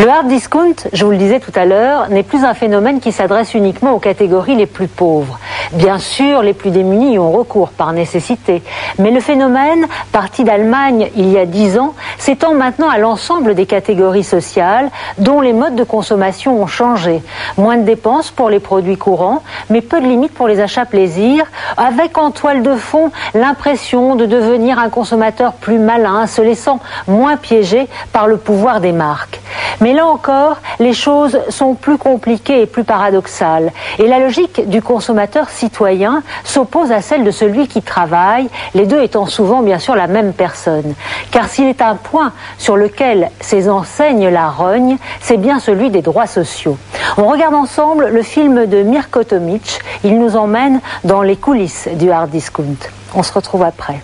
Le hard discount, je vous le disais tout à l'heure, n'est plus un phénomène qui s'adresse uniquement aux catégories les plus pauvres. Bien sûr, les plus démunis y ont recours par nécessité, mais le phénomène, parti d'Allemagne il y a 10 ans, s'étend maintenant à l'ensemble des catégories sociales dont les modes de consommation ont changé. Moins de dépenses pour les produits courants, mais peu de limites pour les achats plaisir, avec en toile de fond l'impression de devenir un consommateur plus malin, se laissant moins piéger par le pouvoir des marques. Mais là encore, les choses sont plus compliquées et plus paradoxales. Et la logique du consommateur citoyen s'oppose à celle de celui qui travaille, les deux étant souvent bien sûr la même personne. Car s'il est un point sur lequel ces enseignes la rognent, c'est bien celui des droits sociaux. On regarde ensemble le film de Mirko Tomic. Il nous emmène dans les coulisses du hard discount. On se retrouve après.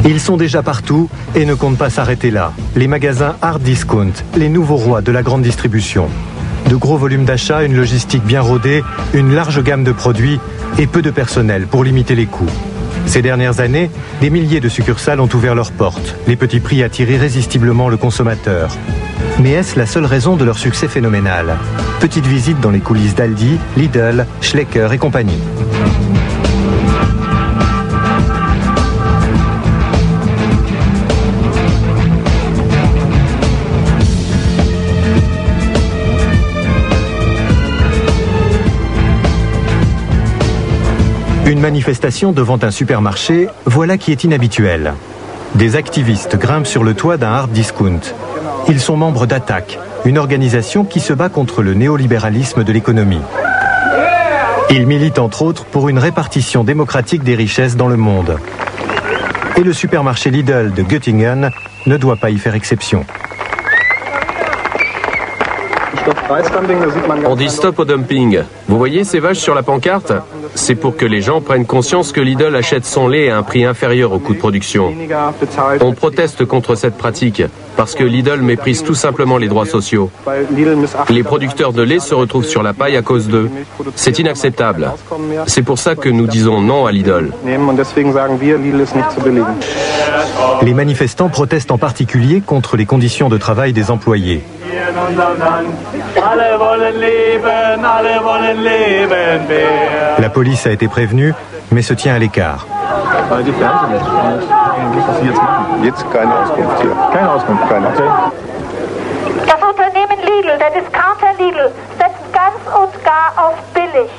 Ils sont déjà partout et ne comptent pas s'arrêter là. Les magasins hard discount, les nouveaux rois de la grande distribution. De gros volumes d'achat, une logistique bien rodée, une large gamme de produits et peu de personnel pour limiter les coûts. Ces dernières années, des milliers de succursales ont ouvert leurs portes. Les petits prix attirent irrésistiblement le consommateur. Mais est-ce la seule raison de leur succès phénoménal? Petite visite dans les coulisses d'Aldi, Lidl, Schlecker et compagnie. Une manifestation devant un supermarché, voilà qui est inhabituel. Des activistes grimpent sur le toit d'un hard discount. Ils sont membres d'Attac, une organisation qui se bat contre le néolibéralisme de l'économie. Ils militent entre autres pour une répartition démocratique des richesses dans le monde. Et le supermarché Lidl de Göttingen ne doit pas y faire exception. On dit stop au dumping. Vous voyez ces vaches sur la pancarte? C'est pour que les gens prennent conscience que Lidl achète son lait à un prix inférieur au coût de production. On proteste contre cette pratique parce que Lidl méprise tout simplement les droits sociaux. Les producteurs de lait se retrouvent sur la paille à cause d'eux. C'est inacceptable. C'est pour ça que nous disons non à Lidl. Les manifestants protestent en particulier contre les conditions de travail des employés. La police a été prévenue, mais se tient à l'écart. Das Unternehmen Lidl, der Discounter Lidl, setzt ganz und gar auf billig.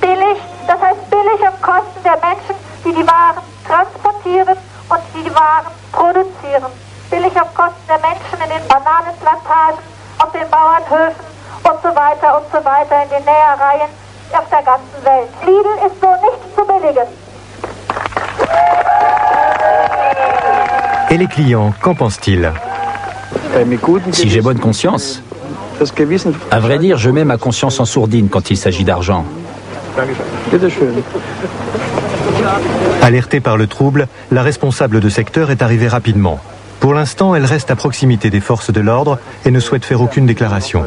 Billig, das heißt billig auf Kosten der Menschen, die die Waren transportieren und die die Waren produzieren. Billig auf Kosten der Menschen in den Bananenplantagen, auf den Bauernhöfen und so weiter in den Nähereien auf der ganzen Welt. Lidl ist so nicht zu billigen. Et les clients, qu'en pensent-ils? Si j'ai bonne conscience. À vrai dire, je mets ma conscience en sourdine quand il s'agit d'argent. Alertée par le trouble, la responsable de secteur est arrivée rapidement. Pour l'instant, elle reste à proximité des forces de l'ordre et ne souhaite faire aucune déclaration.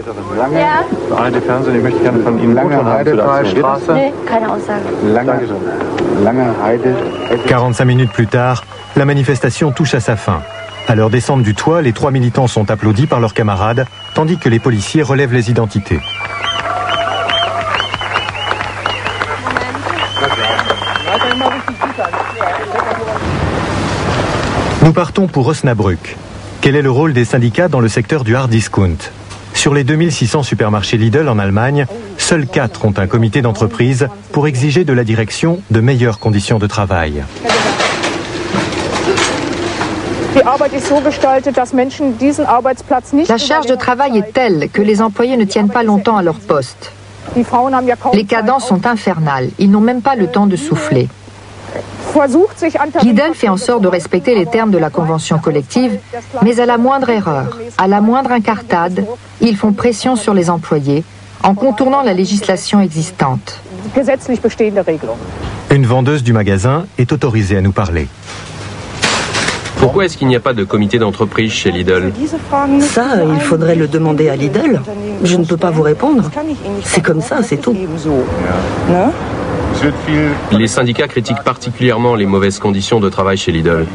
45 minutes plus tard, la manifestation touche à sa fin. À leur descente du toit, les 3 militants sont applaudis par leurs camarades, tandis que les policiers relèvent les identités. Nous partons pour Osnabrück. Quel est le rôle des syndicats dans le secteur du hard discount? Sur les 2600 supermarchés Lidl en Allemagne, seuls 4 ont un comité d'entreprise pour exiger de la direction de meilleures conditions de travail. La charge de travail est telle que les employés ne tiennent pas longtemps à leur poste. Les cadences sont infernales, ils n'ont même pas le temps de souffler. Lidl fait en sorte de respecter les termes de la convention collective, mais à la moindre erreur, à la moindre incartade, ils font pression sur les employés en contournant la législation existante. Une vendeuse du magasin est autorisée à nous parler. Pourquoi est-ce qu'il n'y a pas de comité d'entreprise chez Lidl? Ça, il faudrait le demander à Lidl. Je ne peux pas vous répondre. C'est comme ça, c'est tout. Les syndicats critiquent particulièrement les mauvaises conditions de travail chez Lidl.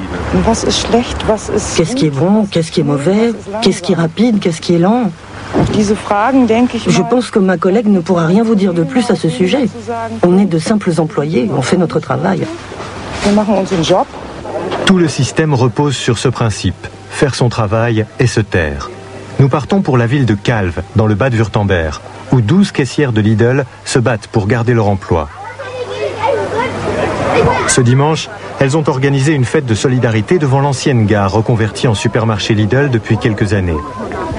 Qu'est-ce qui est bon, qu'est-ce qui est mauvais, qu'est-ce qui est rapide, qu'est-ce qui est lent? Je pense que ma collègue ne pourra rien vous dire de plus à ce sujet. On est de simples employés, on fait notre travail. Tout le système repose sur ce principe, faire son travail et se taire. Nous partons pour la ville de Calve, dans le Bade-Wurtemberg, où 12 caissières de Lidl se battent pour garder leur emploi. Ce dimanche, elles ont organisé une fête de solidarité devant l'ancienne gare reconvertie en supermarché Lidl depuis quelques années.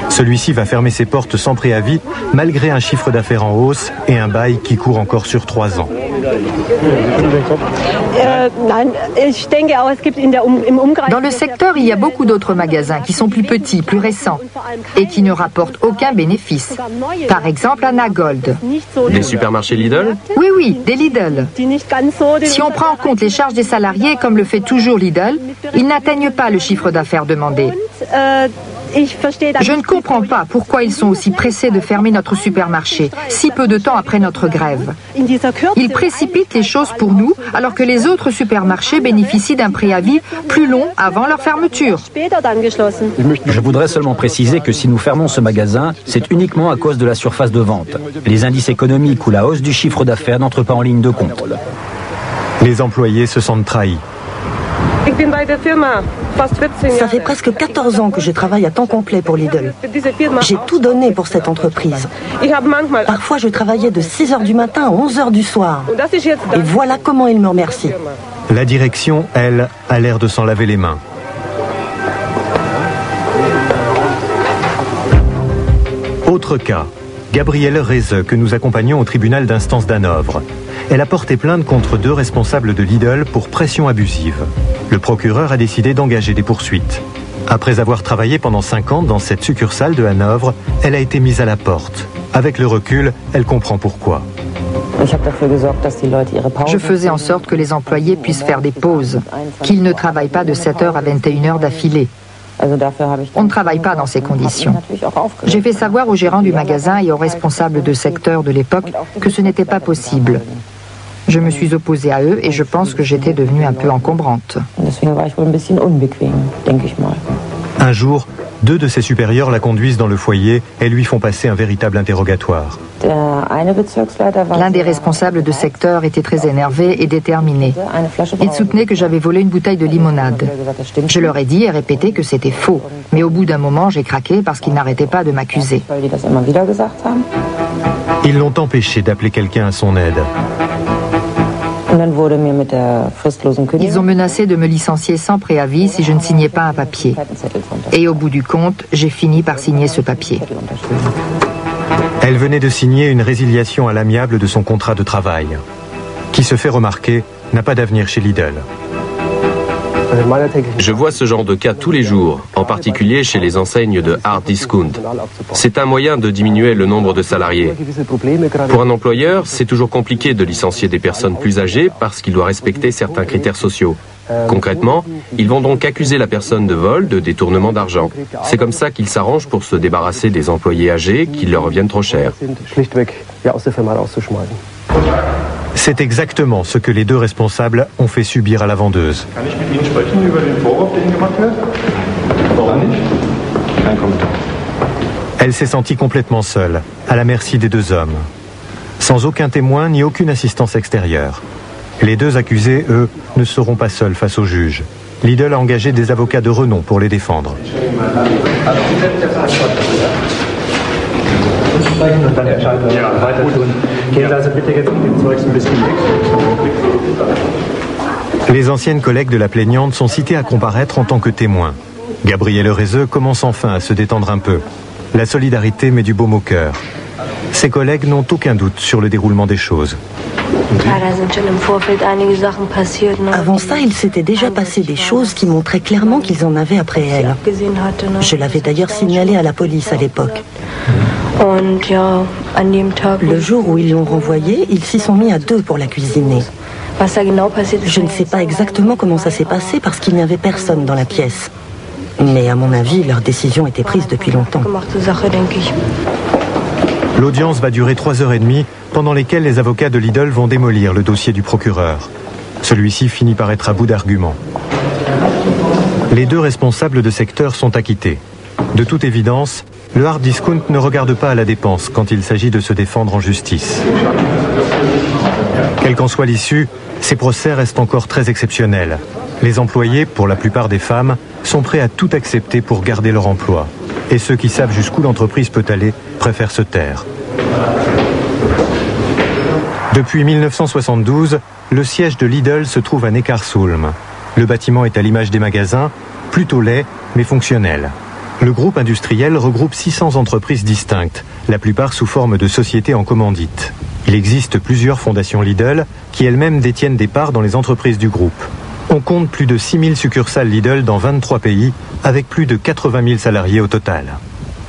Celui-ci va fermer ses portes sans préavis, malgré un chiffre d'affaires en hausse et un bail qui court encore sur 3 ans. Dans le secteur, il y a beaucoup d'autres magasins qui sont plus petits, plus récents et qui ne rapportent aucun bénéfice. Par exemple, Anna Gold. Des supermarchés Lidl? Oui, des Lidl. Si on prend en compte les charges des salariés, comme le fait toujours Lidl, ils n'atteignent pas le chiffre d'affaires demandé. Je ne comprends pas pourquoi ils sont aussi pressés de fermer notre supermarché, si peu de temps après notre grève. Ils précipitent les choses pour nous, alors que les autres supermarchés bénéficient d'un préavis plus long avant leur fermeture. Je voudrais seulement préciser que si nous fermons ce magasin, c'est uniquement à cause de la surface de vente. Les indices économiques ou la hausse du chiffre d'affaires n'entrent pas en ligne de compte. Les employés se sentent trahis. Ça fait presque 14 ans que je travaille à temps complet pour Lidl. J'ai tout donné pour cette entreprise. Parfois, je travaillais de 6h du matin à 11h du soir. Et voilà comment ils me remercient. La direction, elle, a l'air de s'en laver les mains. Autre cas, Gabrielle Reze, que nous accompagnons au tribunal d'instance d'Hanovre. Elle a porté plainte contre 2 responsables de Lidl pour pression abusive. Le procureur a décidé d'engager des poursuites. Après avoir travaillé pendant 5 ans dans cette succursale de Hanovre, elle a été mise à la porte. Avec le recul, elle comprend pourquoi. Je faisais en sorte que les employés puissent faire des pauses, qu'ils ne travaillent pas de 7h à 21h d'affilée. On ne travaille pas dans ces conditions. J'ai fait savoir au gérant du magasin et au responsable de secteur de l'époque que ce n'était pas possible. Je me suis opposée à eux et je pense que j'étais devenue un peu encombrante. Un jour, 2 de ses supérieurs la conduisent dans le foyer et lui font passer un véritable interrogatoire. L'un des responsables de secteur était très énervé et déterminé. Il soutenait que j'avais volé une bouteille de limonade. Je leur ai dit et répété que c'était faux. Mais au bout d'un moment, j'ai craqué parce qu'ils n'arrêtaient pas de m'accuser. Ils l'ont empêché d'appeler quelqu'un à son aide. Ils ont menacé de me licencier sans préavis si je ne signais pas un papier. Et au bout du compte, j'ai fini par signer ce papier. Elle venait de signer une résiliation à l'amiable de son contrat de travail. Qui se fait remarquer, n'a pas d'avenir chez Lidl. Je vois ce genre de cas tous les jours, en particulier chez les enseignes de hard discount. C'est un moyen de diminuer le nombre de salariés. Pour un employeur, c'est toujours compliqué de licencier des personnes plus âgées parce qu'il doit respecter certains critères sociaux. Concrètement, ils vont donc accuser la personne de vol, de détournement d'argent. C'est comme ça qu'ils s'arrangent pour se débarrasser des employés âgés qui leur reviennent trop cher. C'est exactement ce que les 2 responsables ont fait subir à la vendeuse. Elle s'est sentie complètement seule, à la merci des 2 hommes. Sans aucun témoin ni aucune assistance extérieure. Les 2 accusés, eux, ne seront pas seuls face au juge. Lidl a engagé des avocats de renom pour les défendre. Les anciennes collègues de la plaignante sont citées à comparaître en tant que témoins. Gabrielle Reze commence enfin à se détendre un peu. La solidarité met du baume au cœur. Ses collègues n'ont aucun doute sur le déroulement des choses. Avant ça, il s'était déjà passé des choses qui montraient clairement qu'ils en avaient après elle. Je l'avais d'ailleurs signalé à la police à l'époque. Le jour où ils l'ont renvoyée, ils s'y sont mis à 2 pour la cuisiner. Je ne sais pas exactement comment ça s'est passé parce qu'il n'y avait personne dans la pièce. Mais à mon avis, leur décision était prise depuis longtemps. L'audience va durer 3h30, pendant lesquelles les avocats de Lidl vont démolir le dossier du procureur. Celui-ci finit par être à bout d'arguments. Les deux responsables de secteur sont acquittés. De toute évidence, le hard discount ne regarde pas à la dépense quand il s'agit de se défendre en justice. Quelle qu'en soit l'issue, ces procès restent encore très exceptionnels. Les employés, pour la plupart des femmes, sont prêts à tout accepter pour garder leur emploi. Et ceux qui savent jusqu'où l'entreprise peut aller préfèrent se taire. Depuis 1972, le siège de Lidl se trouve à Neckarsulm. Le bâtiment est à l'image des magasins, plutôt laid mais fonctionnel. Le groupe industriel regroupe 600 entreprises distinctes, la plupart sous forme de sociétés en commandite. Il existe plusieurs fondations Lidl qui elles-mêmes détiennent des parts dans les entreprises du groupe. On compte plus de 6000 succursales Lidl dans 23 pays, avec plus de 80 000 salariés au total.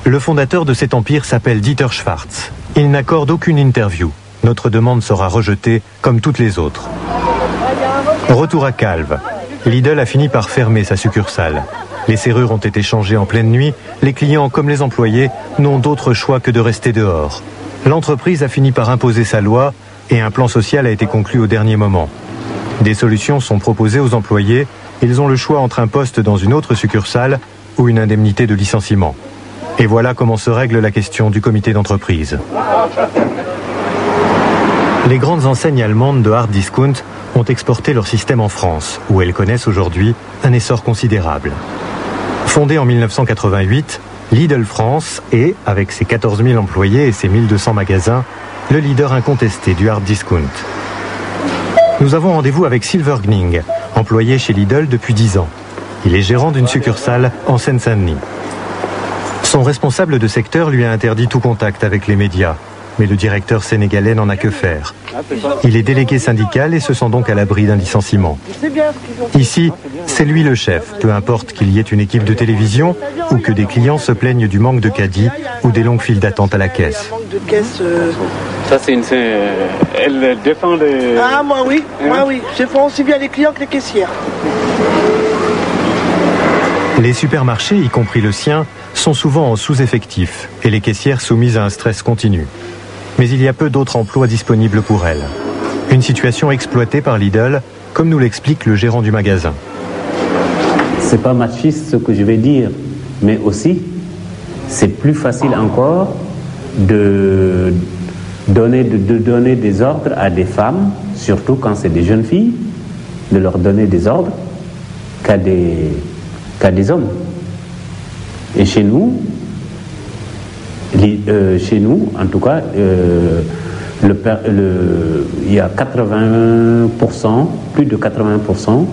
Le fondateur de cet empire s'appelle Dieter Schwarz. Il n'accorde aucune interview. Notre demande sera rejetée comme toutes les autres. Retour à Calve. Lidl a fini par fermer sa succursale. Les serrures ont été changées en pleine nuit. Les clients comme les employés n'ont d'autre choix que de rester dehors. L'entreprise a fini par imposer sa loi et un plan social a été conclu au dernier moment. Des solutions sont proposées aux employés. Ils ont le choix entre un poste dans une autre succursale ou une indemnité de licenciement. Et voilà comment se règle la question du comité d'entreprise. Les grandes enseignes allemandes de hard discount ont exporté leur système en France, où elles connaissent aujourd'hui un essor considérable. Fondée en 1988, Lidl France est, avec ses 14 000 employés et ses 1200 magasins, le leader incontesté du hard discount. Nous avons rendez-vous avec Silver Gning, employé chez Lidl depuis 10 ans. Il est gérant d'une succursale en Seine-Saint-Denis. Son responsable de secteur lui a interdit tout contact avec les médias, mais le directeur sénégalais n'en a que faire. Il est délégué syndical et se sent donc à l'abri d'un licenciement. Ici, c'est lui le chef, peu importe qu'il y ait une équipe de télévision ou que des clients se plaignent du manque de caddie ou des longues files d'attente à la caisse. Ça, elle défend les... Ah, moi oui, je défends aussi bien les clients que les caissières. Les supermarchés, y compris le sien, sont souvent en sous-effectif et les caissières soumises à un stress continu. Mais il y a peu d'autres emplois disponibles pour elles. Une situation exploitée par Lidl, comme nous l'explique le gérant du magasin. C'est pas machiste ce que je vais dire, mais aussi, c'est plus facile encore de donner des ordres à des femmes, surtout quand c'est des jeunes filles, de leur donner des ordres qu'à des hommes. Et chez nous, en tout cas, il y a 80%, plus de 80%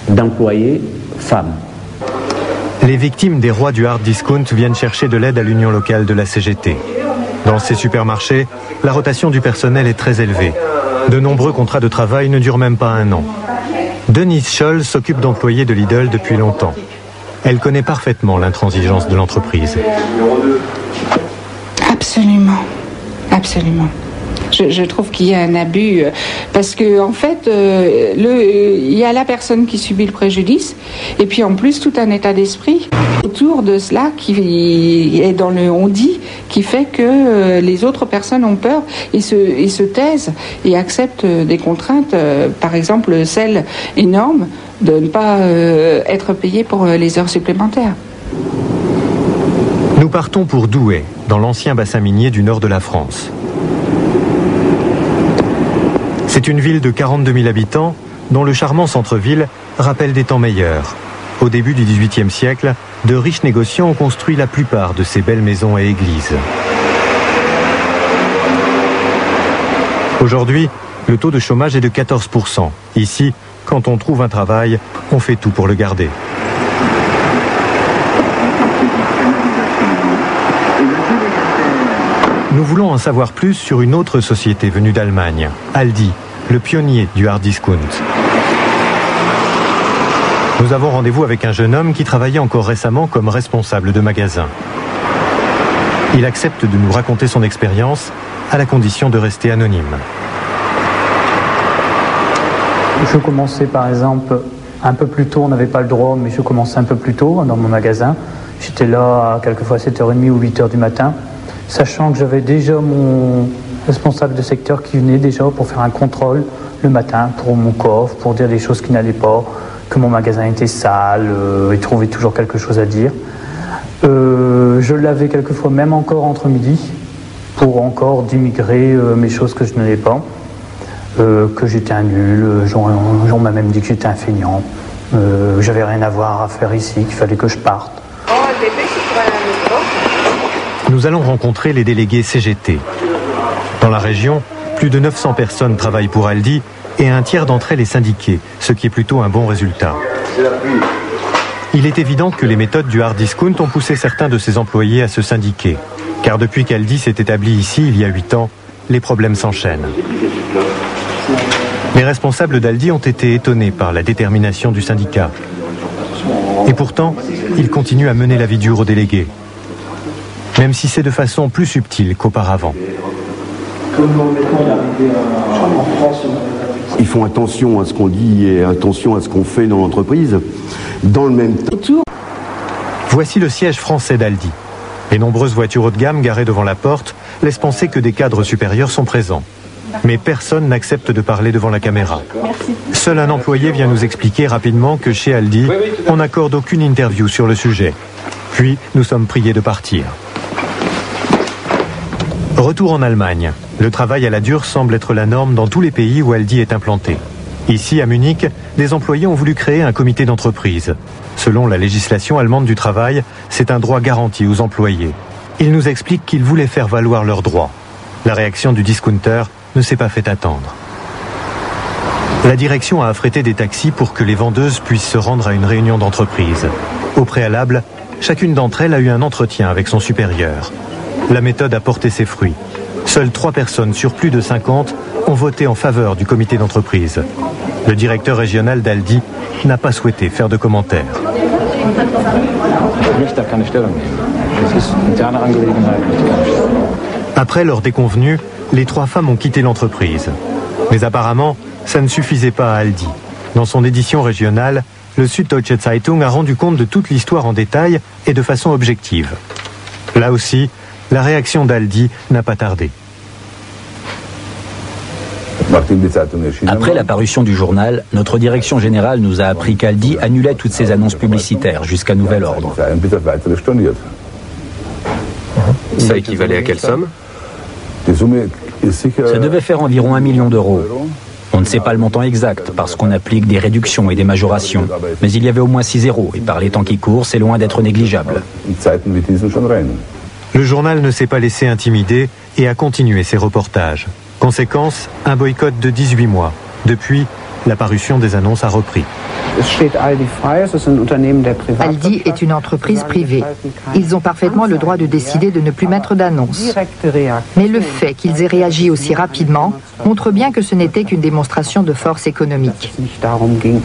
d'employés femmes. Les victimes des rois du hard discount viennent chercher de l'aide à l'union locale de la CGT. Dans ces supermarchés, la rotation du personnel est très élevée. De nombreux contrats de travail ne durent même pas 1 an. Denise Scholl s'occupe d'employés de Lidl depuis longtemps. Elle connaît parfaitement l'intransigeance de l'entreprise. Absolument, absolument. Je trouve qu'il y a un abus parce que en fait, il y a la personne qui subit le préjudice et puis en plus tout un état d'esprit autour de cela qui est dans le on-dit qui fait que les autres personnes ont peur et se taisent et acceptent des contraintes, par exemple celle énorme de ne pas être payé pour les heures supplémentaires. Nous partons pour Douai, dans l'ancien bassin minier du nord de la France. C'est une ville de 42 000 habitants dont le charmant centre-ville rappelle des temps meilleurs. Au début du XVIIIe siècle, de riches négociants ont construit la plupart de ces belles maisons et églises. Aujourd'hui, le taux de chômage est de 14%. Ici, quand on trouve un travail, on fait tout pour le garder. Nous voulons en savoir plus sur une autre société venue d'Allemagne, Aldi, le pionnier du hard discount. Nous avons rendez-vous avec un jeune homme qui travaillait encore récemment comme responsable de magasin. Il accepte de nous raconter son expérience à la condition de rester anonyme. Je commençais par exemple Un peu plus tôt, on n'avait pas le droit, mais je commençais un peu plus tôt dans mon magasin. J'étais là à quelquefois 7h30 ou 8h du matin, sachant que j'avais déjà mon responsable de secteur qui venait déjà pour faire un contrôle le matin pour mon coffre, pour dire des choses qui n'allaient pas, que mon magasin était sale, il trouvait toujours quelque chose à dire. Je l'avais quelquefois même encore entre midi pour encore démigrer mes choses que je n'avais pas, que j'étais un nul, on m'a même dit que j'étais un feignant, que j'avais rien à voir à faire ici, qu'il fallait que je parte. Nous allons rencontrer les délégués CGT. Dans la région, plus de 900 personnes travaillent pour Aldi et un tiers d'entre elles est syndiqué, ce qui est plutôt un bon résultat. Il est évident que les méthodes du hard discount ont poussé certains de ses employés à se syndiquer. Car depuis qu'Aldi s'est établi ici il y a 8 ans, les problèmes s'enchaînent. Les responsables d'Aldi ont été étonnés par la détermination du syndicat. Et pourtant, ils continuent à mener la vie dure aux délégués, même si c'est de façon plus subtile qu'auparavant. Ils font attention à ce qu'on dit et attention à ce qu'on fait dans l'entreprise. Dans le même temps... Voici le siège français d'Aldi. Les nombreuses voitures haut de gamme garées devant la porte laissent penser que des cadres supérieurs sont présents. Mais personne n'accepte de parler devant la caméra. Seul un employé vient nous expliquer rapidement que chez Aldi, on n'accorde aucune interview sur le sujet. Puis, nous sommes priés de partir. Retour en Allemagne. Le travail à la dure semble être la norme dans tous les pays où Aldi est implanté. Ici, à Munich, des employés ont voulu créer un comité d'entreprise. Selon la législation allemande du travail, c'est un droit garanti aux employés. Ils nous expliquent qu'ils voulaient faire valoir leurs droits. La réaction du discounter ne s'est pas fait attendre. La direction a affrété des taxis pour que les vendeuses puissent se rendre à une réunion d'entreprise. Au préalable, chacune d'entre elles a eu un entretien avec son supérieur. La méthode a porté ses fruits. Seules 3 personnes sur plus de 50 ont voté en faveur du comité d'entreprise. Le directeur régional d'Aldi n'a pas souhaité faire de commentaires. Après leur déconvenue, les 3 femmes ont quitté l'entreprise. Mais apparemment, ça ne suffisait pas à Aldi. Dans son édition régionale, le Süddeutsche Zeitung a rendu compte de toute l'histoire en détail et de façon objective. Là aussi, la réaction d'Aldi n'a pas tardé. Après la parution du journal, notre direction générale nous a appris qu'Aldi annulait toutes ses annonces publicitaires jusqu'à nouvel ordre. Ça équivalait à quelle somme? Ça devait faire environ 1 million d'euros. On ne sait pas le montant exact parce qu'on applique des réductions et des majorations. Mais il y avait au moins 6 zéros et par les temps qui courent, c'est loin d'être négligeable. Le journal ne s'est pas laissé intimider et a continué ses reportages. Conséquence, un boycott de 18 mois. Depuis, la parution des annonces a repris. Aldi est une entreprise privée. Ils ont parfaitement le droit de décider de ne plus mettre d'annonces. Mais le fait qu'ils aient réagi aussi rapidement montre bien que ce n'était qu'une démonstration de force économique.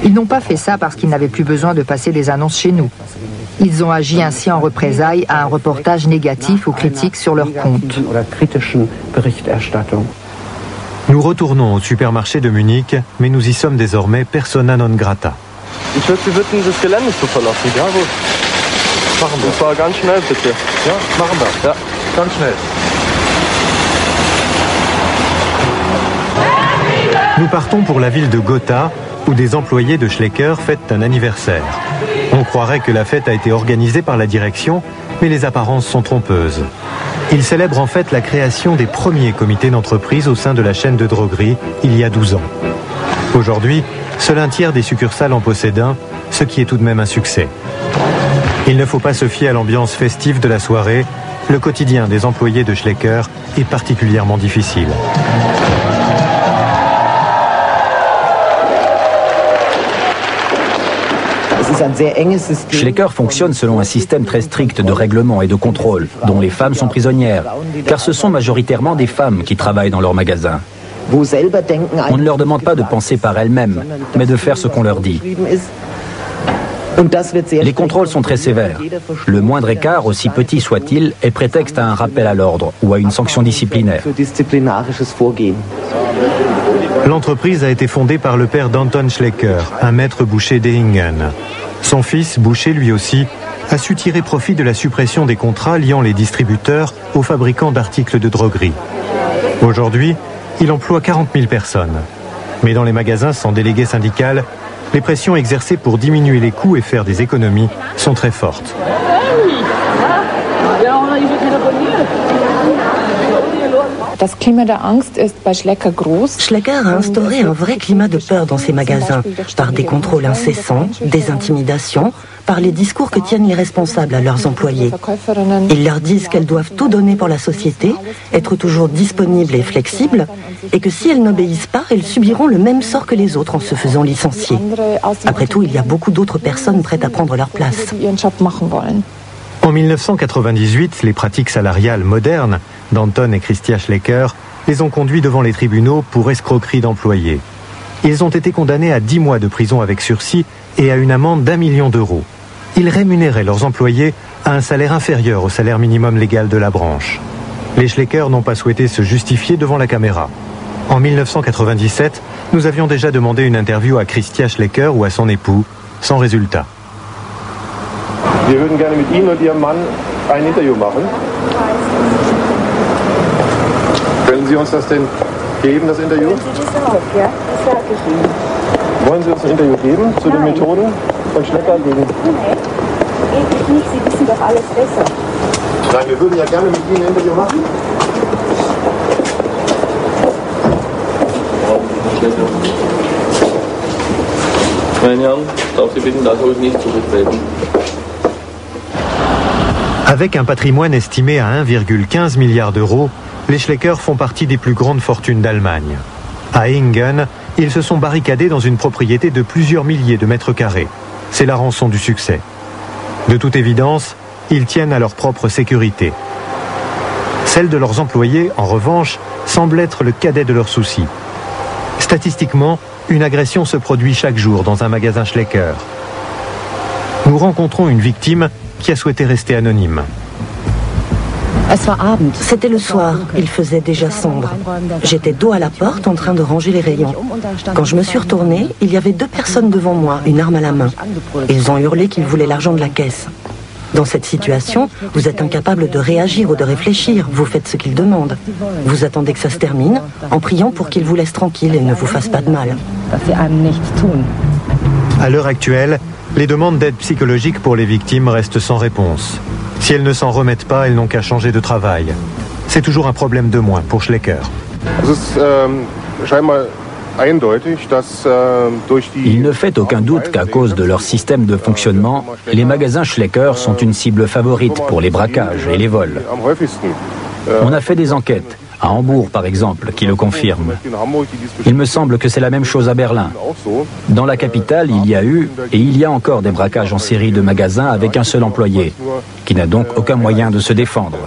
Ils n'ont pas fait ça parce qu'ils n'avaient plus besoin de passer des annonces chez nous. Ils ont agi ainsi en représailles à un reportage négatif ou critique sur leur compte. Nous retournons au supermarché de Munich, mais nous y sommes désormais persona non grata. Ich würde Sie bitten, das Gelände zu verlassen. Ja, gut. Machen wir. Und zwar ganz schnell, bitte. Ja, machen wir. Ja, ganz schnell. Nous partons pour la ville de Gotha, où des employés de Schlecker fêtent un anniversaire. On croirait que la fête a été organisée par la direction, mais les apparences sont trompeuses. Ils célèbrent en fait la création des premiers comités d'entreprise au sein de la chaîne de droguerie il y a 12 ans. Aujourd'hui, seul un tiers des succursales en possède un, ce qui est tout de même un succès. Il ne faut pas se fier à l'ambiance festive de la soirée. Le quotidien des employés de Schlecker est particulièrement difficile. Schlecker fonctionne selon un système très strict de règlement et de contrôle, dont les femmes sont prisonnières, car ce sont majoritairement des femmes qui travaillent dans leur magasin. On ne leur demande pas de penser par elles-mêmes, mais de faire ce qu'on leur dit. Les contrôles sont très sévères. Le moindre écart, aussi petit soit-il, est prétexte à un rappel à l'ordre ou à une sanction disciplinaire. L'entreprise a été fondée par le père d'Anton Schlecker, un maître boucher d'Ehingen. Son fils, boucher lui aussi, a su tirer profit de la suppression des contrats liant les distributeurs aux fabricants d'articles de droguerie. Aujourd'hui, il emploie 40 000 personnes. Mais dans les magasins sans délégué syndical, les pressions exercées pour diminuer les coûts et faire des économies sont très fortes. Schlecker a instauré un vrai climat de peur dans ses magasins, par des contrôles incessants, des intimidations, par les discours que tiennent les responsables à leurs employés. Ils leur disent qu'elles doivent tout donner pour la société, être toujours disponibles et flexibles, et que si elles n'obéissent pas, elles subiront le même sort que les autres en se faisant licencier. Après tout, il y a beaucoup d'autres personnes prêtes à prendre leur place. En 1998, les pratiques salariales modernes d'Anton et Christia Schlecker les ont conduits devant les tribunaux pour escroquerie d'employés. Ils ont été condamnés à 10 mois de prison avec sursis et à une amende d'1 million d'euros. Ils rémunéraient leurs employés à un salaire inférieur au salaire minimum légal de la branche. Les Schlecker n'ont pas souhaité se justifier devant la caméra. En 1997, nous avions déjà demandé une interview à Christia Schlecker ou à son époux, sans résultat. Wir würden gerne mit Ihnen und Ihrem Mann ein Interview machen. Können Sie uns das denn geben, das Interview? Ja, das sage ich Ihnen. Wollen Sie uns ein Interview geben zu den Methoden von Schlecker gegen... Nein, eigentlich nicht. Sie wissen doch alles besser. Nein, wir würden ja gerne mit Ihnen ein Interview machen. Meine Herren, darf Sie bitten, das Haus nicht zurücktreten. Avec un patrimoine estimé à 1,15 milliard d'euros, les Schlecker font partie des plus grandes fortunes d'Allemagne. À Ehingen, ils se sont barricadés dans une propriété de plusieurs milliers de mètres carrés. C'est la rançon du succès. De toute évidence, ils tiennent à leur propre sécurité. Celle de leurs employés, en revanche, semble être le cadet de leurs soucis. Statistiquement, une agression se produit chaque jour dans un magasin Schlecker. Nous rencontrons une victime qui a souhaité rester anonyme. C'était le soir, il faisait déjà sombre. J'étais dos à la porte en train de ranger les rayons. Quand je me suis retournée, il y avait 2 personnes devant moi, une arme à la main. Ils ont hurlé qu'ils voulaient l'argent de la caisse. Dans cette situation, vous êtes incapable de réagir ou de réfléchir, vous faites ce qu'ils demandent. Vous attendez que ça se termine, en priant pour qu'ils vous laissent tranquille et ne vous fassent pas de mal. À l'heure actuelle, les demandes d'aide psychologique pour les victimes restent sans réponse. Si elles ne s'en remettent pas, elles n'ont qu'à changer de travail. C'est toujours un problème de moins pour Schlecker. Il ne fait aucun doute qu'à cause de leur système de fonctionnement, les magasins Schlecker sont une cible favorite pour les braquages et les vols. On a fait des enquêtes, à Hambourg par exemple, qui le confirment. Il me semble que c'est la même chose à Berlin. Dans la capitale, il y a eu et il y a encore des braquages en série de magasins avec un seul employé, qui n'a donc aucun moyen de se défendre.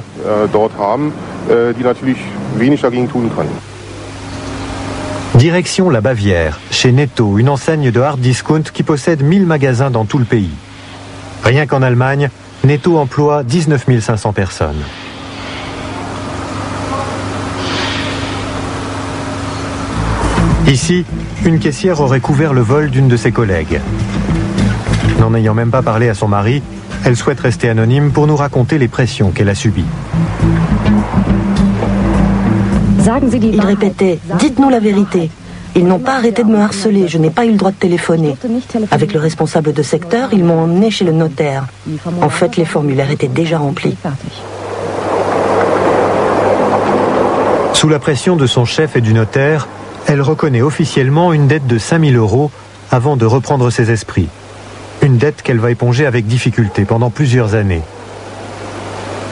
Direction la Bavière, chez Netto, une enseigne de hard discount qui possède 1000 magasins dans tout le pays. Rien qu'en Allemagne, Netto emploie 19 500 personnes. Ici, une caissière aurait couvert le vol d'une de ses collègues. N'en ayant même pas parlé à son mari, elle souhaite rester anonyme pour nous raconter les pressions qu'elle a subies. Il répétait « Dites-nous la vérité ». Ils n'ont pas arrêté de me harceler, je n'ai pas eu le droit de téléphoner. Avec le responsable de secteur, ils m'ont emmené chez le notaire. En fait, les formulaires étaient déjà remplis. Sous la pression de son chef et du notaire, elle reconnaît officiellement une dette de 5 000 € avant de reprendre ses esprits. Une dette qu'elle va éponger avec difficulté pendant plusieurs années.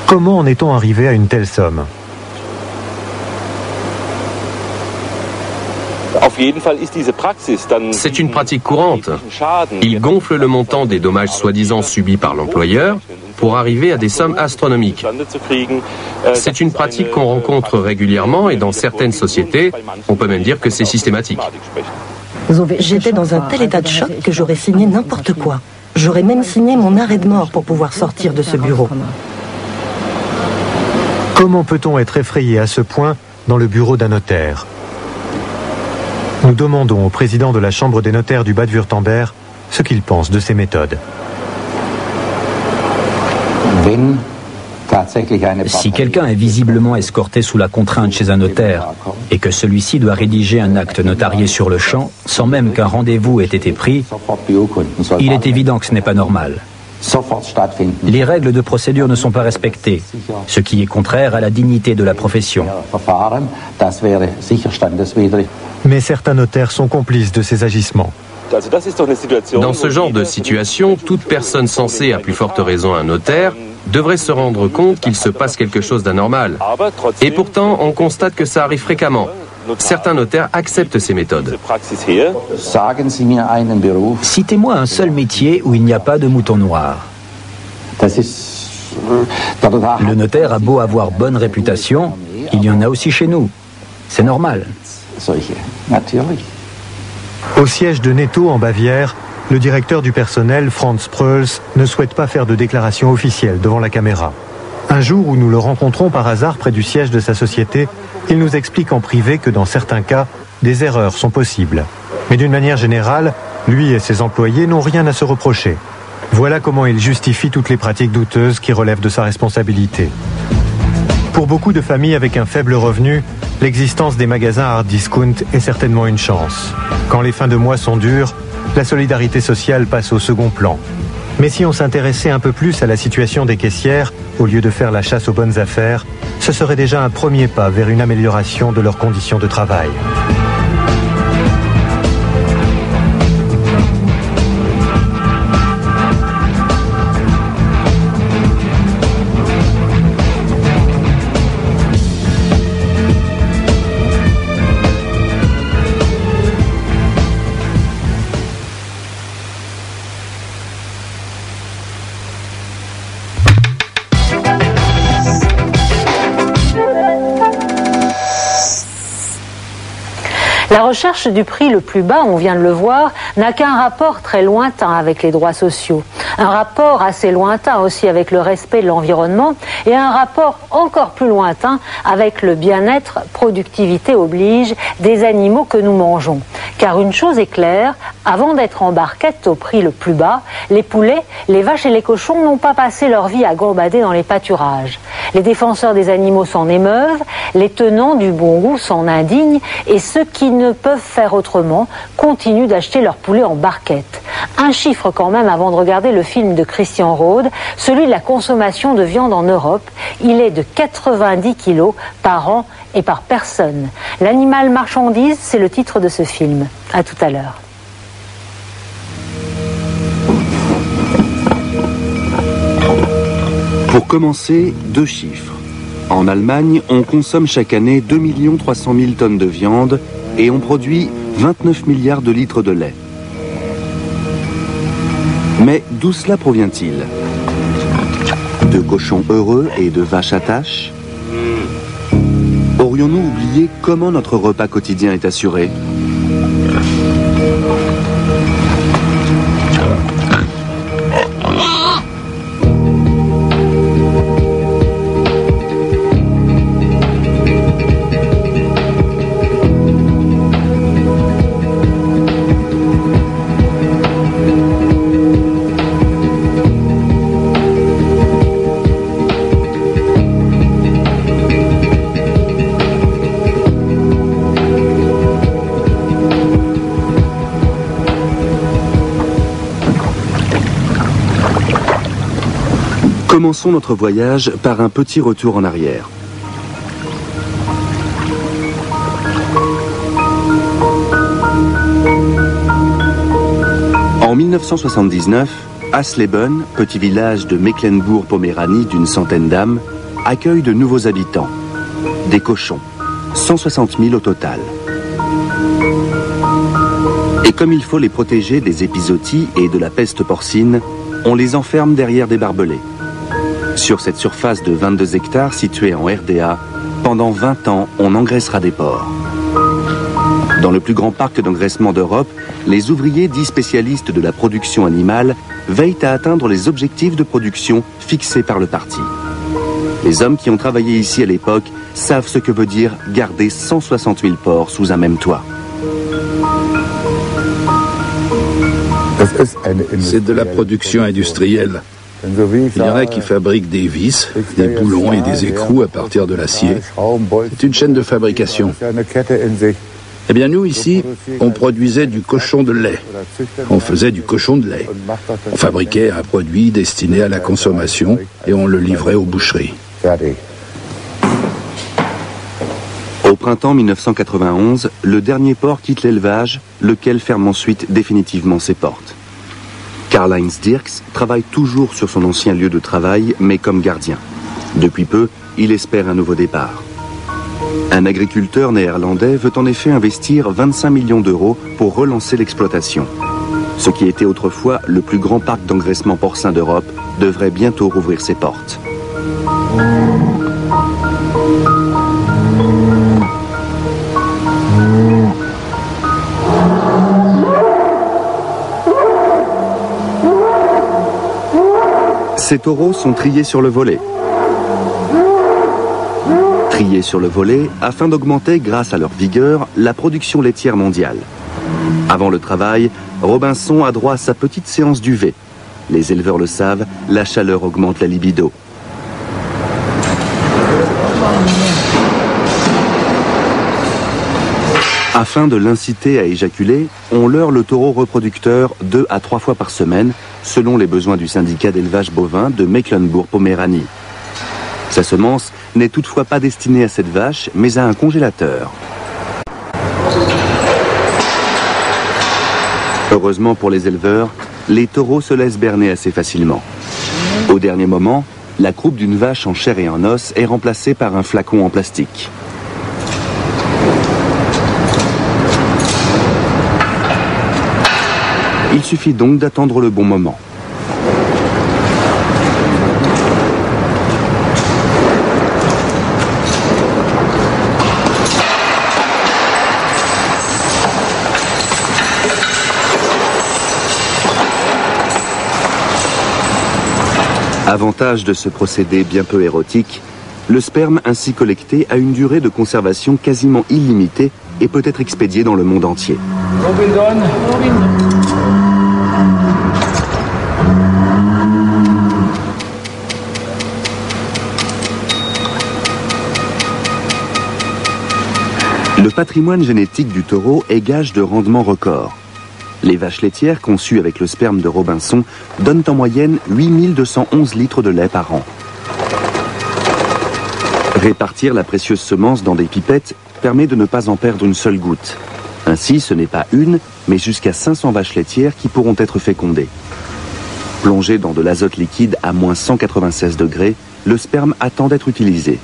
Comment en est-on arrivé à une telle somme ? C'est une pratique courante. Il gonfle le montant des dommages soi-disant subis par l'employeur pour arriver à des sommes astronomiques. C'est une pratique qu'on rencontre régulièrement et dans certaines sociétés, on peut même dire que c'est systématique. J'étais dans un tel état de choc que j'aurais signé n'importe quoi. J'aurais même signé mon arrêt de mort pour pouvoir sortir de ce bureau. Comment peut-on être effrayé à ce point dans le bureau d'un notaire ? Nous demandons au président de la Chambre des notaires du Bade-Wurtemberg ce qu'il pense de ces méthodes. Si quelqu'un est visiblement escorté sous la contrainte chez un notaire et que celui-ci doit rédiger un acte notarié sur le champ, sans même qu'un rendez-vous ait été pris, il est évident que ce n'est pas normal. Les règles de procédure ne sont pas respectées, ce qui est contraire à la dignité de la profession. Mais certains notaires sont complices de ces agissements. Dans ce genre de situation, toute personne censée, à plus forte raison un notaire, devrait se rendre compte qu'il se passe quelque chose d'anormal. Et pourtant, on constate que ça arrive fréquemment. Certains notaires acceptent ces méthodes. Citez-moi un seul métier où il n'y a pas de mouton noir. Le notaire a beau avoir bonne réputation, il y en a aussi chez nous. C'est normal. Au siège de Netto en Bavière, le directeur du personnel, Franz Preuls, ne souhaite pas faire de déclaration officielle devant la caméra. Un jour où nous le rencontrons par hasard près du siège de sa société, il nous explique en privé que dans certains cas, des erreurs sont possibles. Mais d'une manière générale, lui et ses employés n'ont rien à se reprocher. Voilà comment il justifie toutes les pratiques douteuses qui relèvent de sa responsabilité. Pour beaucoup de familles avec un faible revenu, l'existence des magasins hard discount est certainement une chance. Quand les fins de mois sont dures, la solidarité sociale passe au second plan. Mais si on s'intéressait un peu plus à la situation des caissières, au lieu de faire la chasse aux bonnes affaires, ce serait déjà un premier pas vers une amélioration de leurs conditions de travail. La recherche du prix le plus bas, on vient de le voir, n'a qu'un rapport très lointain avec les droits sociaux. Un rapport assez lointain aussi avec le respect de l'environnement et un rapport encore plus lointain avec le bien-être, productivité oblige, des animaux que nous mangeons. Car une chose est claire, avant d'être en barquette au prix le plus bas, les poulets, les vaches et les cochons n'ont pas passé leur vie à gambader dans les pâturages. Les défenseurs des animaux s'en émeuvent, les tenants du bon goût s'en indignent et ceux qui ne peuvent faire autrement continuent d'acheter leur poulet en barquette. Un chiffre quand même avant de regarder le film de Christian Rode, celui de la consommation de viande en Europe. Il est de 90 kilos par an et par personne. L'animal marchandise, c'est le titre de ce film. À tout à l'heure. Pour commencer, 2 chiffres. En Allemagne, on consomme chaque année 2 300 000 tonnes de viande et on produit 29 milliards de litres de lait. Mais d'où cela provient-il? De cochons heureux et de vaches à tâches? Aurions-nous oublié comment notre repas quotidien est assuré? Commençons notre voyage par un petit retour en arrière. En 1979, Asleben, petit village de Mecklembourg-Poméranie d'une centaine d'âmes, accueille de nouveaux habitants. Des cochons, 160 000 au total. Et comme il faut les protéger des épizooties et de la peste porcine, on les enferme derrière des barbelés. Sur cette surface de 22 hectares située en RDA, pendant 20 ans, on engraissera des porcs. Dans le plus grand parc d'engraissement d'Europe, les ouvriers dits spécialistes de la production animale veillent à atteindre les objectifs de production fixés par le parti. Les hommes qui ont travaillé ici à l'époque savent ce que veut dire garder 160 000 porcs sous un même toit. C'est de la production industrielle. Il y en a qui fabriquent des vis, des boulons et des écrous à partir de l'acier. C'est une chaîne de fabrication. Eh bien, nous, ici, on produisait du cochon de lait. On faisait du cochon de lait. On fabriquait un produit destiné à la consommation et on le livrait aux boucheries. Au printemps 1991, le dernier porc quitte l'élevage, lequel ferme ensuite définitivement ses portes. Karl-Heinz Dirks travaille toujours sur son ancien lieu de travail, mais comme gardien. Depuis peu, il espère un nouveau départ. Un agriculteur néerlandais veut en effet investir 25 millions d'euros pour relancer l'exploitation. Ce qui était autrefois le plus grand parc d'engraissement porcin d'Europe devrait bientôt rouvrir ses portes. Ces taureaux sont triés sur le volet. Triés sur le volet afin d'augmenter, grâce à leur vigueur, la production laitière mondiale. Avant le travail, Robinson a droit à sa petite séance d'UV. Les éleveurs le savent, la chaleur augmente la libido. Afin de l'inciter à éjaculer, on leurre le taureau reproducteur 2 à 3 fois par semaine, selon les besoins du syndicat d'élevage bovin de Mecklembourg-Poméranie. Sa semence n'est toutefois pas destinée à cette vache, mais à un congélateur. Heureusement pour les éleveurs, les taureaux se laissent berner assez facilement. Au dernier moment, la croupe d'une vache en chair et en os est remplacée par un flacon en plastique. Il suffit donc d'attendre le bon moment. Avantage de ce procédé bien peu érotique, le sperme ainsi collecté a une durée de conservation quasiment illimitée et peut être expédié dans le monde entier. Le patrimoine génétique du taureau est gage de rendement record. Les vaches laitières conçues avec le sperme de Robinson donnent en moyenne 8211 litres de lait par an. Répartir la précieuse semence dans des pipettes permet de ne pas en perdre une seule goutte. Ainsi, ce n'est pas une, mais jusqu'à 500 vaches laitières qui pourront être fécondées. Plongé dans de l'azote liquide à moins 196 degrés, le sperme attend d'être utilisé.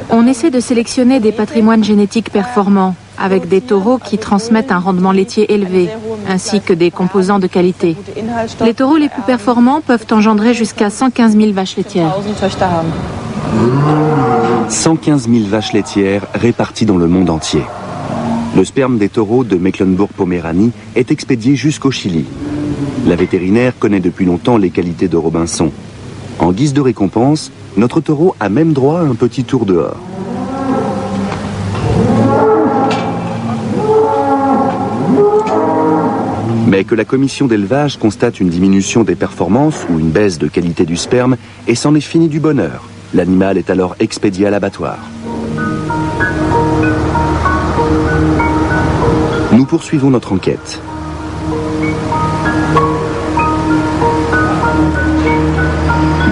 On essaie de sélectionner des patrimoines génétiques performants, avec des taureaux qui transmettent un rendement laitier élevé, ainsi que des composants de qualité. Les taureaux les plus performants peuvent engendrer jusqu'à 115 000 vaches laitières. 115 000 vaches laitières réparties dans le monde entier. Le sperme des taureaux de Mecklembourg-Poméranie est expédié jusqu'au Chili. La vétérinaire connaît depuis longtemps les qualités de Robinson. En guise de récompense, notre taureau a même droit à un petit tour dehors. Mais que la commission d'élevage constate une diminution des performances ou une baisse de qualité du sperme, et c'en est fini du bonheur. L'animal est alors expédié à l'abattoir. Nous poursuivons notre enquête.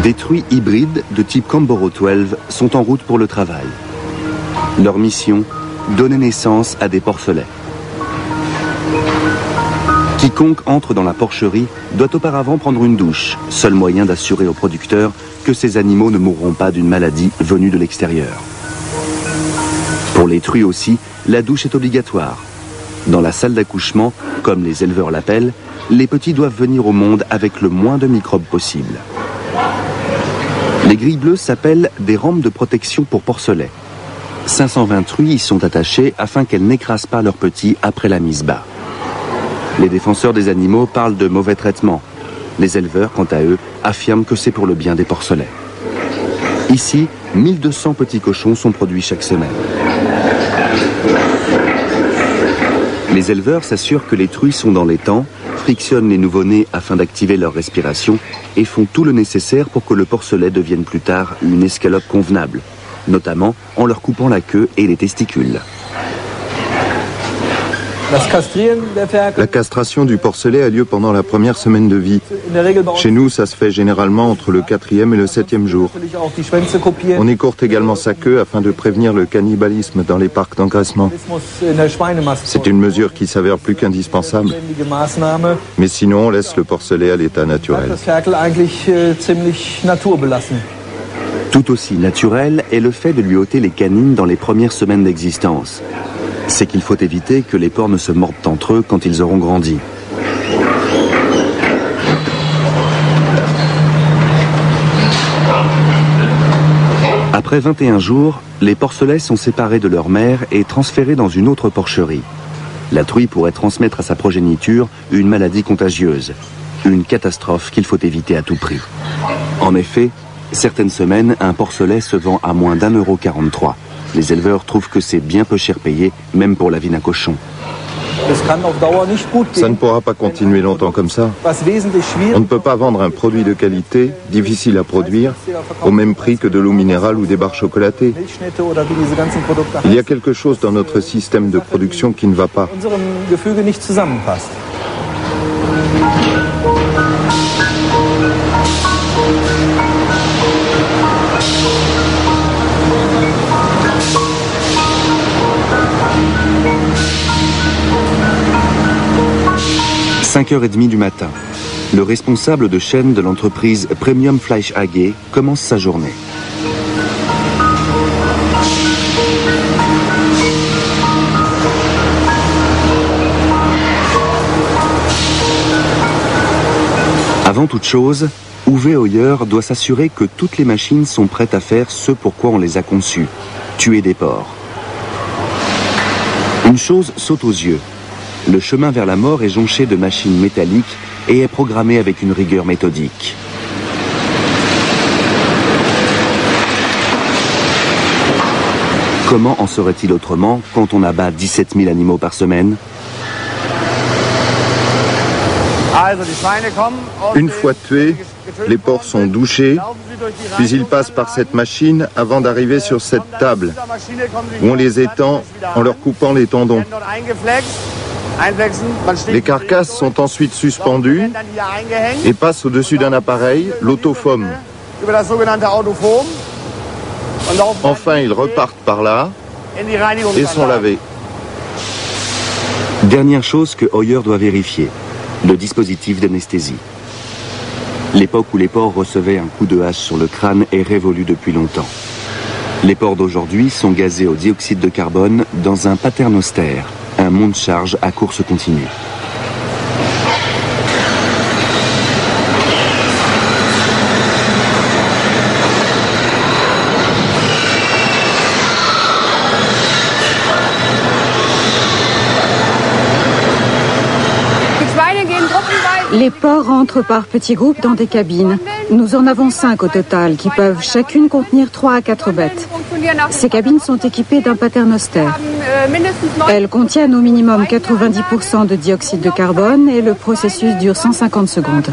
Des truies hybrides de type Camboro 12 sont en route pour le travail. Leur mission, donner naissance à des porcelets. Quiconque entre dans la porcherie doit auparavant prendre une douche, seul moyen d'assurer aux producteurs que ces animaux ne mourront pas d'une maladie venue de l'extérieur. Pour les truies aussi, la douche est obligatoire. Dans la salle d'accouchement, comme les éleveurs l'appellent, les petits doivent venir au monde avec le moins de microbes possible. Les grilles bleues s'appellent des rampes de protection pour porcelets. 520 truies y sont attachées afin qu'elles n'écrasent pas leurs petits après la mise bas. Les défenseurs des animaux parlent de mauvais traitements. Les éleveurs, quant à eux, affirment que c'est pour le bien des porcelets. Ici, 1200 petits cochons sont produits chaque semaine. Les éleveurs s'assurent que les truies sont dans les temps, frictionnent les nouveau-nés afin d'activer leur respiration et font tout le nécessaire pour que le porcelet devienne plus tard une escalope convenable, notamment en leur coupant la queue et les testicules. La castration du porcelet a lieu pendant la première semaine de vie. Chez nous, ça se fait généralement entre le 4e et le 7e jour. On écourte également sa queue afin de prévenir le cannibalisme dans les parcs d'engraissement. C'est une mesure qui s'avère plus qu'indispensable. Mais sinon, on laisse le porcelet à l'état naturel. Tout aussi naturel est le fait de lui ôter les canines dans les premières semaines d'existence. C'est qu'il faut éviter que les porcs ne se mordent entre eux quand ils auront grandi. Après 21 jours, les porcelets sont séparés de leur mère et transférés dans une autre porcherie. La truie pourrait transmettre à sa progéniture une maladie contagieuse, une catastrophe qu'il faut éviter à tout prix. En effet, certaines semaines, un porcelet se vend à moins d'1,43 €. Les éleveurs trouvent que c'est bien peu cher payé, même pour la vie d'un cochon. Ça ne pourra pas continuer longtemps comme ça. On ne peut pas vendre un produit de qualité, difficile à produire, au même prix que de l'eau minérale ou des barres chocolatées. Il y a quelque chose dans notre système de production qui ne va pas. « 5h30 du matin. Le responsable de chaîne de l'entreprise Premium Fleisch AG commence sa journée. Avant toute chose, Uwe Hoyer doit s'assurer que toutes les machines sont prêtes à faire ce pourquoi on les a conçues, tuer des porcs. Une chose saute aux yeux. Le chemin vers la mort est jonché de machines métalliques et est programmé avec une rigueur méthodique. Comment en serait-il autrement quand on abat 17 000 animaux par semaine ? Une fois tués, les porcs sont douchés, puis ils passent par cette machine avant d'arriver sur cette table, où on les étend en leur coupant les tendons. Les carcasses sont ensuite suspendues et passent au-dessus d'un appareil, l'autofoam. Enfin, ils repartent par là et sont lavés. Dernière chose que Hoyer doit vérifier, le dispositif d'anesthésie. L'époque où les porcs recevaient un coup de hache sur le crâne est révolue depuis longtemps. Les porcs d'aujourd'hui sont gazés au dioxyde de carbone dans un paternostère, un monte-charge à course continue. Les porcs rentrent par petits groupes dans des cabines. Nous en avons 5 au total, qui peuvent chacune contenir 3 à 4 bêtes. Ces cabines sont équipées d'un paternostère. Elles contiennent au minimum 90% de dioxyde de carbone et le processus dure 150 secondes.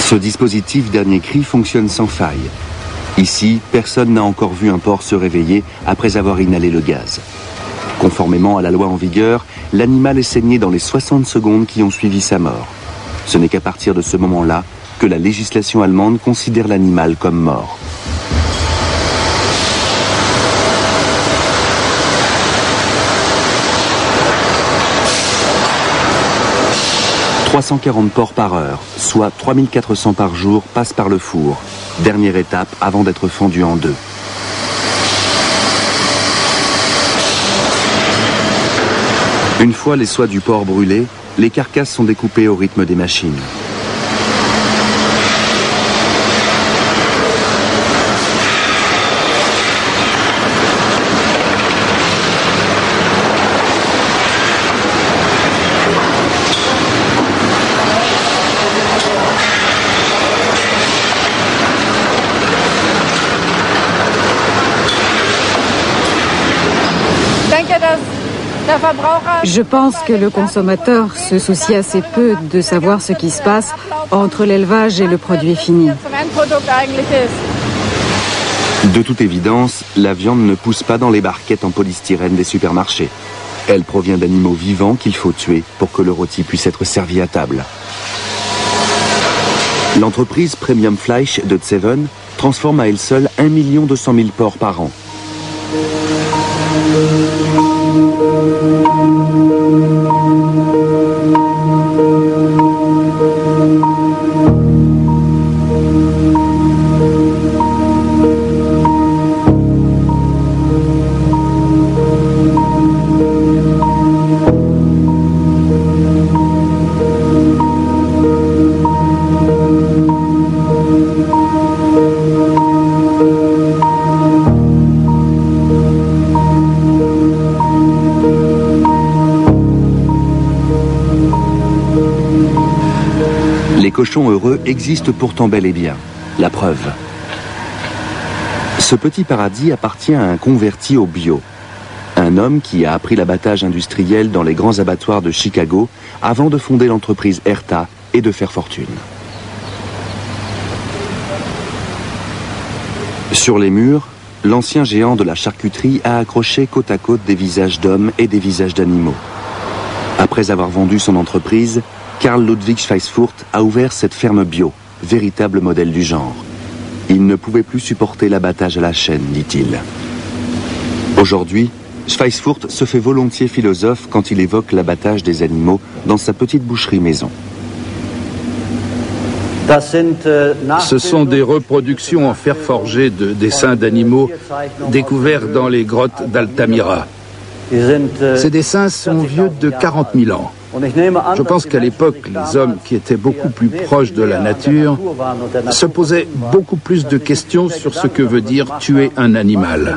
Ce dispositif dernier cri fonctionne sans faille. Ici, personne n'a encore vu un porc se réveiller après avoir inhalé le gaz. Conformément à la loi en vigueur, l'animal est saigné dans les 60 secondes qui ont suivi sa mort. Ce n'est qu'à partir de ce moment-là que la législation allemande considère l'animal comme mort. « 340 porcs par heure, soit 3400 par jour, passent par le four. Dernière étape avant d'être fendus en deux. Une fois les soies du porc brûlées, les carcasses sont découpées au rythme des machines. Je pense que le consommateur se soucie assez peu de savoir ce qui se passe entre l'élevage et le produit fini. De toute évidence, la viande ne pousse pas dans les barquettes en polystyrène des supermarchés. Elle provient d'animaux vivants qu'il faut tuer pour que le rôti puisse être servi à table. L'entreprise Premium Fleisch de Zeven transforme à elle seule 1 200 000 porcs par an. Les cochons heureux existent pourtant bel et bien. La preuve. Ce petit paradis appartient à un converti au bio. Un homme qui a appris l'abattage industriel dans les grands abattoirs de Chicago avant de fonder l'entreprise Herta et de faire fortune. Sur les murs, l'ancien géant de la charcuterie a accroché côte à côte des visages d'hommes et des visages d'animaux. Après avoir vendu son entreprise, Karl Ludwig Schweissfurt a ouvert cette ferme bio, véritable modèle du genre. Il ne pouvait plus supporter l'abattage à la chaîne, dit-il. Aujourd'hui, Schweissfurt se fait volontiers philosophe quand il évoque l'abattage des animaux dans sa petite boucherie maison. Ce sont des reproductions en fer forgé de dessins d'animaux découverts dans les grottes d'Altamira. Ces dessins sont vieux de 40 000 ans. Je pense qu'à l'époque, les hommes qui étaient beaucoup plus proches de la nature se posaient beaucoup plus de questions sur ce que veut dire tuer un animal.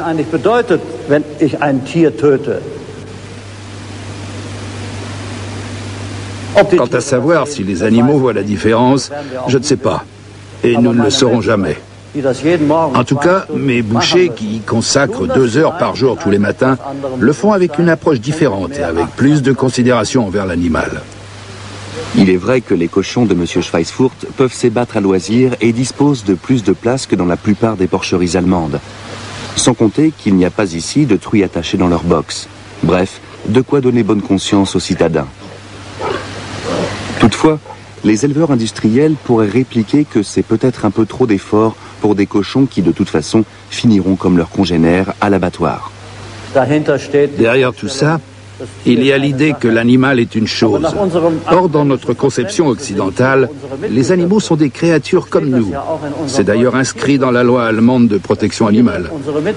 Quant à savoir si les animaux voient la différence, je ne sais pas. Et nous ne le saurons jamais. En tout cas, mes bouchers qui y consacrent 2 heures par jour tous les matins le font avec une approche différente et avec plus de considération envers l'animal. Il est vrai que les cochons de M. Schweissfurt peuvent s'ébattre à loisir et disposent de plus de place que dans la plupart des porcheries allemandes. Sans compter qu'il n'y a pas ici de truies attachées dans leur box. Bref, de quoi donner bonne conscience aux citadins. Toutefois, les éleveurs industriels pourraient répliquer que c'est peut-être un peu trop d'efforts pour des cochons qui, de toute façon, finiront comme leurs congénères à l'abattoir. Derrière tout ça, il y a l'idée que l'animal est une chose. Or, dans notre conception occidentale, les animaux sont des créatures comme nous. C'est d'ailleurs inscrit dans la loi allemande de protection animale.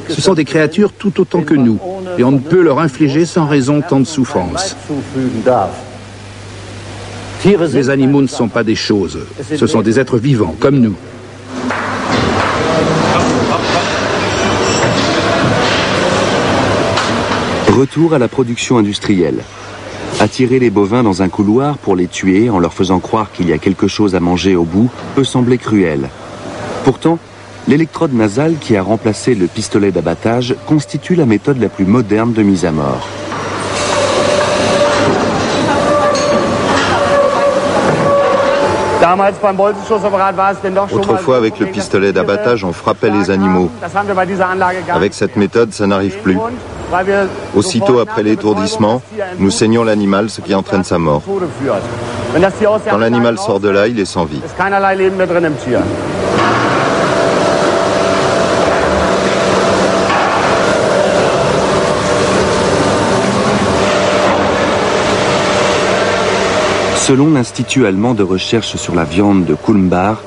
Ce sont des créatures tout autant que nous, et on ne peut leur infliger sans raison tant de souffrance. Les animaux ne sont pas des choses, ce sont des êtres vivants, comme nous. Retour à la production industrielle. Attirer les bovins dans un couloir pour les tuer en leur faisant croire qu'il y a quelque chose à manger au bout peut sembler cruel. Pourtant, l'électrode nasale qui a remplacé le pistolet d'abattage constitue la méthode la plus moderne de mise à mort. Autrefois, avec le pistolet d'abattage, on frappait les animaux. Avec cette méthode, ça n'arrive plus. Aussitôt après l'étourdissement, nous saignons l'animal, ce qui entraîne sa mort. Quand l'animal sort de là, il est sans vie. Selon l'Institut allemand de recherche sur la viande de Kulmbach,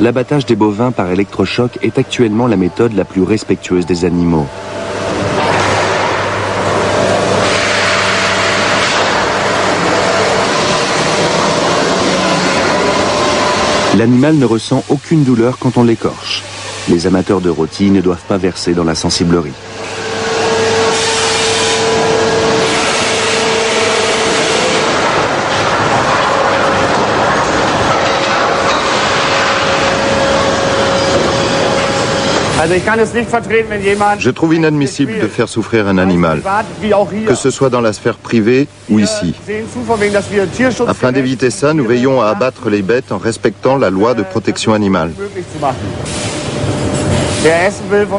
l'abattage des bovins par électrochoc est actuellement la méthode la plus respectueuse des animaux. L'animal ne ressent aucune douleur quand on l'écorche. Les amateurs de rôti ne doivent pas verser dans la sensiblerie. Je trouve inadmissible de faire souffrir un animal, que ce soit dans la sphère privée ou ici. Afin d'éviter ça, nous veillons à abattre les bêtes en respectant la loi de protection animale.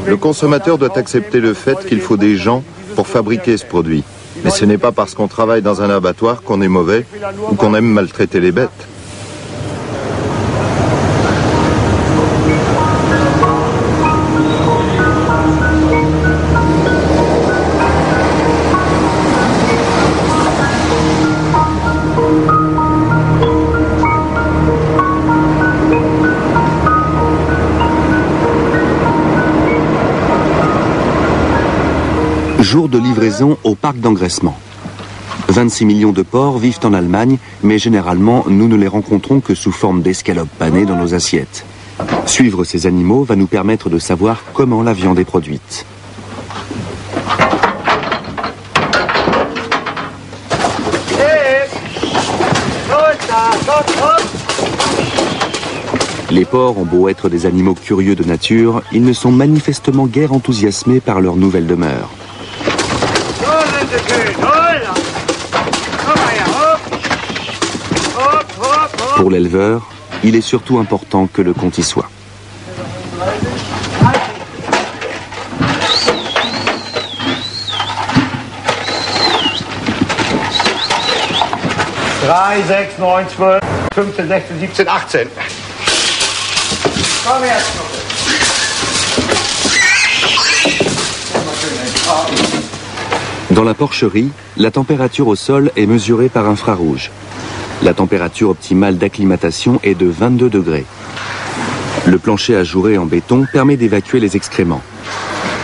Le consommateur doit accepter le fait qu'il faut des gens pour fabriquer ce produit. Mais ce n'est pas parce qu'on travaille dans un abattoir qu'on est mauvais ou qu'on aime maltraiter les bêtes. Jour de livraison au parc d'engraissement. 26 millions de porcs vivent en Allemagne, mais généralement, nous ne les rencontrons que sous forme d'escalopes panées dans nos assiettes. Suivre ces animaux va nous permettre de savoir comment la viande est produite. Les porcs ont beau être des animaux curieux de nature, ils ne sont manifestement guère enthousiasmés par leur nouvelle demeure. Pour l'éleveur, il est surtout important que le compte y soit. Dans la porcherie, la température au sol est mesurée par infrarouge. La température optimale d'acclimatation est de 22 degrés. Le plancher ajouré en béton permet d'évacuer les excréments.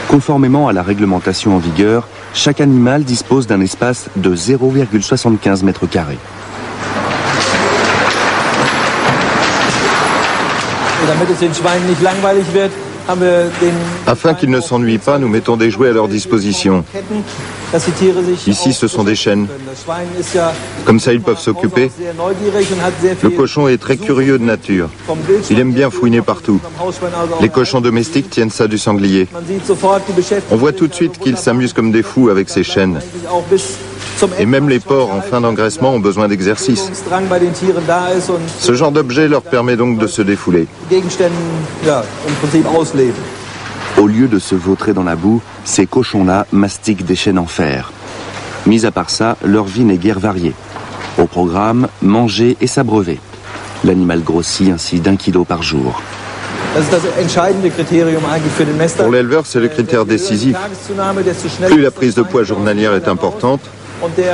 Conformément à la réglementation en vigueur, chaque animal dispose d'un espace de 0,75 mètres carrés. Afin qu'ils ne s'ennuient pas, nous mettons des jouets à leur disposition. Ici, ce sont des chaînes. Comme ça, ils peuvent s'occuper. Le cochon est très curieux de nature. Il aime bien fouiner partout. Les cochons domestiques tiennent ça du sanglier. On voit tout de suite qu'ils s'amusent comme des fous avec ces chaînes. Et même les porcs en fin d'engraissement ont besoin d'exercice. Ce genre d'objet leur permet donc de se défouler. Au lieu de se vautrer dans la boue, ces cochons-là mastiquent des chaînes en fer. Mis à part ça, leur vie n'est guère variée. Au programme, manger et s'abreuver. L'animal grossit ainsi d'1 kilo par jour. Pour l'éleveur, c'est le critère décisif. Plus la prise de poids journalière est importante,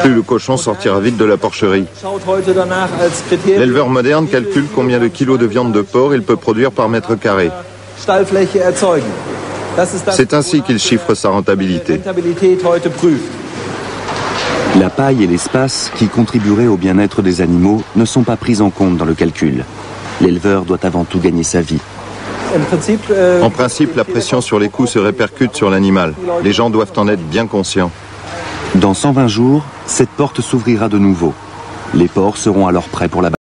plus le cochon sortira vite de la porcherie. L'éleveur moderne calcule combien de kilos de viande de porc il peut produire par mètre carré. C'est ainsi qu'il chiffre sa rentabilité. La paille et l'espace qui contribueraient au bien-être des animaux ne sont pas pris en compte dans le calcul. L'éleveur doit avant tout gagner sa vie. En principe, la pression sur les coûts se répercute sur l'animal. Les gens doivent en être bien conscients. Dans 120 jours, cette porte s'ouvrira de nouveau. Les porcs seront alors prêts pour la bataille.